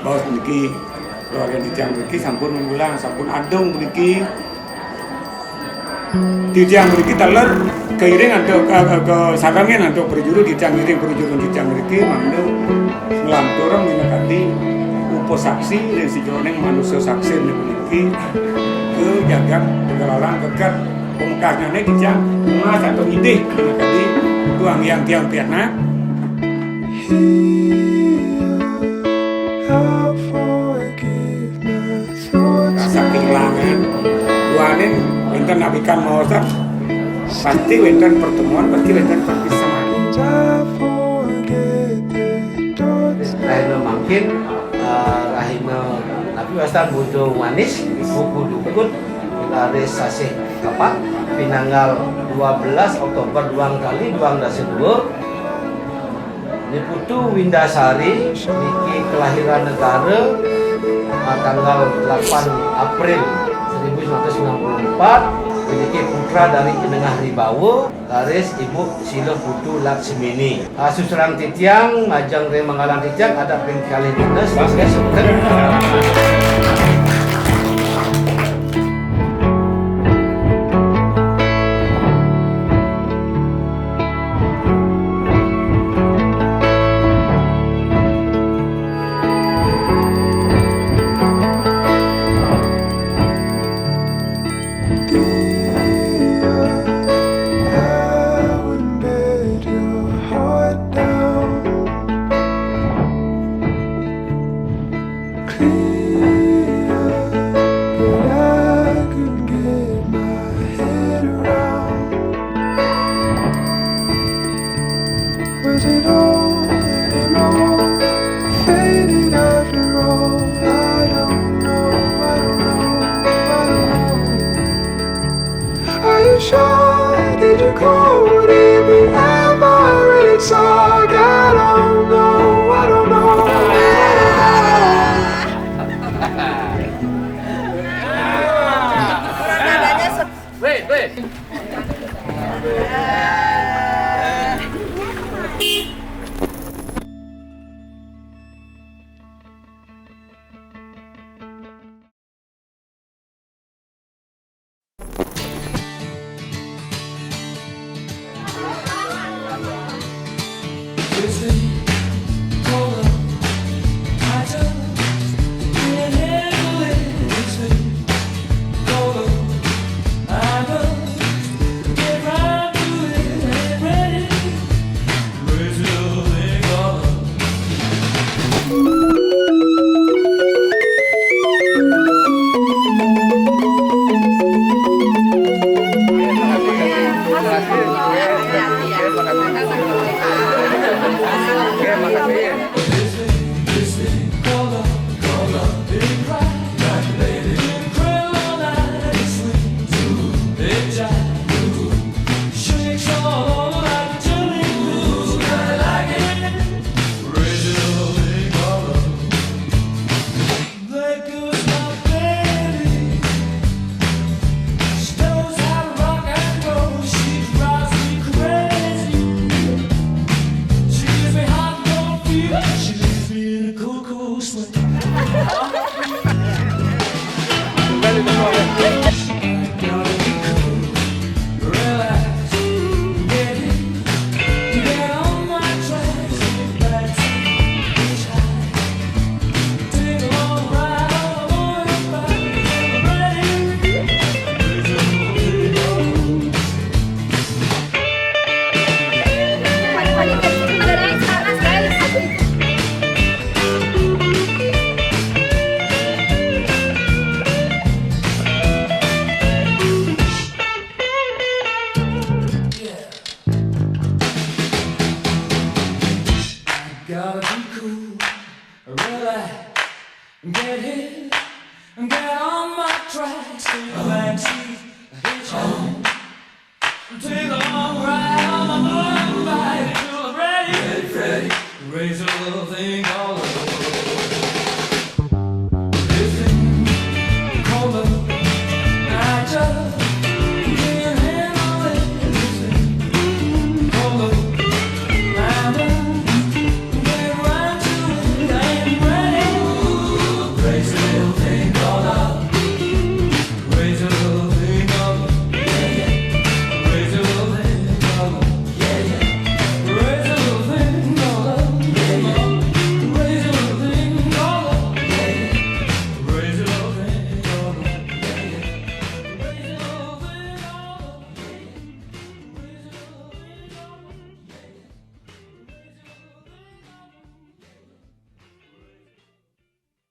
Baos niki keluarga titiang niki sampun ngulang sampun adong niki. Titiang niki teler keiring atau ke sarangnya atau perjuru titiang niki perjuru titiang niki mandu ngelanturang minakati upo saksi dan si joneng manusia saksi niki ke jagat tegalalang kekat pemekasnya nih titiang emas atau ide minakati tuang yang tiang piana. Rasa kehilangan duanin wenten nabikan maosak pasti wenten pertemuan pasti wenten perpisahan. Rahina mungkin rahina nabi wastan bujo manis buku dukun laris sasih kapak pinanggal 12 Oktober 2 kali 2 Niputu Windasari niki kelahiran negara tanggal 8 April 1994 niki putra dari Penengah Ribawa laris Ibu Silo Putu Laksmini. Susuran titiang majang re Manggalang titiang ada pengkali dinas sebagai sultan. Was it all anymore? Faded after all. I don't know, I don't know, I don't know. Are you sure? Did you call? Did we ever really talk? I don't know, I don't know, I don't know. Wait. Get hit, get on my tracks, take a backseat, hitchhike, take a long ride on my motorbike till I'm ready, raise a little thing called